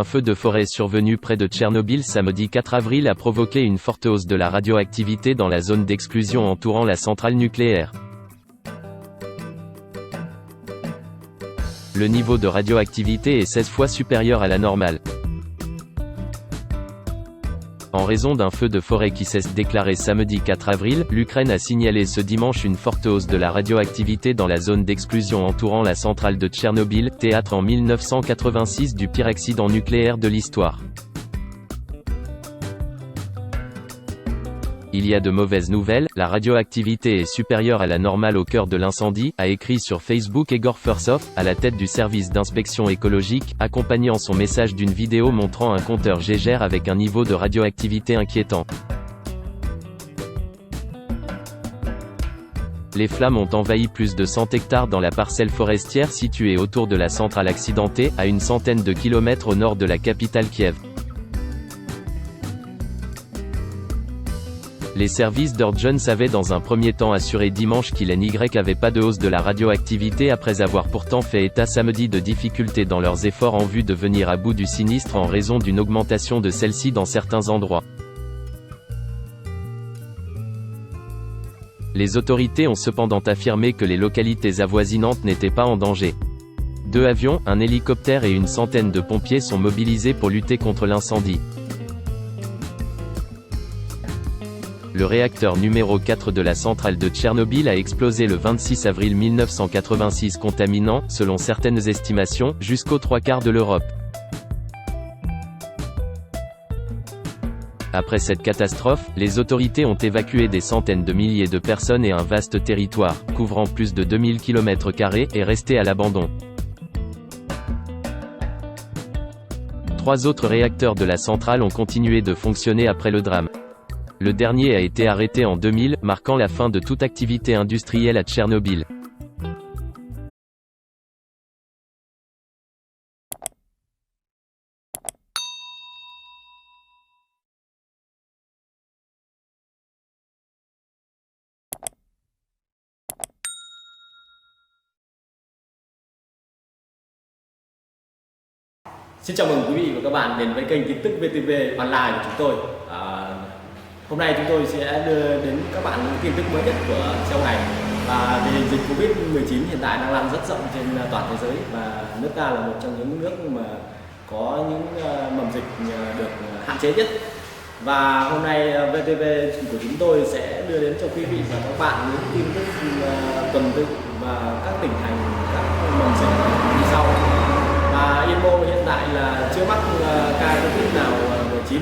feu de forêt survenu près de Tchernobyl samedi 4 avril a provoqué une forte hausse de la radioactivité dans la zone d'exclusion entourant la centrale nucléaire. Le niveau de radioactivité est 16 fois supérieur à la normale. En raison d'un feu de forêt qui s'est déclaré samedi 4 avril, l'Ukraine a signalé ce dimanche une forte hausse de la radioactivité dans la zone d'exclusion entourant la centrale de Tchernobyl, théâtre en 1986 du pire accident nucléaire de l'histoire. Il y a de mauvaises nouvelles, la radioactivité est supérieure à la normale au cœur de l'incendie, a écrit sur Facebook Egor Fursov, à la tête du service d'inspection écologique, accompagnant son message d'une vidéo montrant un compteur Geiger avec un niveau de radioactivité inquiétant. Les flammes ont envahi plus de 100 hectares dans la parcelle forestière située autour de la centrale accidentée, à une centaine de kilomètres au nord de la capitale Kiev. Les services d'urgence avaient dans un premier temps assuré dimanche qu'il n'y avait pas de hausse de la radioactivité après avoir pourtant fait état samedi de difficultés dans leurs efforts en vue de venir à bout du sinistre en raison d'une augmentation de celle-ci dans certains endroits. Les autorités ont cependant affirmé que les localités avoisinantes n'étaient pas en danger. 2 avions, un hélicoptère et une centaine de pompiers sont mobilisés pour lutter contre l'incendie. Le réacteur numéro 4 de la centrale de Tchernobyl a explosé le 26 avril 1986 contaminant, selon certaines estimations, jusqu'aux 3/4 de l'Europe. Après cette catastrophe, les autorités ont évacué des centaines de milliers de personnes et un vaste territoire, couvrant plus de 2000 km², est resté à l'abandon. 3 autres réacteurs de la centrale ont continué de fonctionner après le drame. Le dernier a été arrêté en 2000, marquant la fin de toute activité industrielle à Tchernobyl. Xin chào mừng quý vị và các bạn đến với kênh tin tức VTV Online của chúng tôi. Hôm nay chúng tôi sẽ đưa đến các bạn những tin tức mới nhất của trong ngày. Và tình hình dịch Covid-19 hiện tại đang lan rất rộng trên toàn thế giới và nước ta là một trong những nước mà có những mầm dịch được hạn chế nhất. Và hôm nay VTV của chúng tôi sẽ đưa đến cho quý vị và các bạn những tin tức tuần tự và các tỉnh thành, các mầm dịch như sau. Và Yên Mô hiện tại là chưa mắc ca Covid nào 19.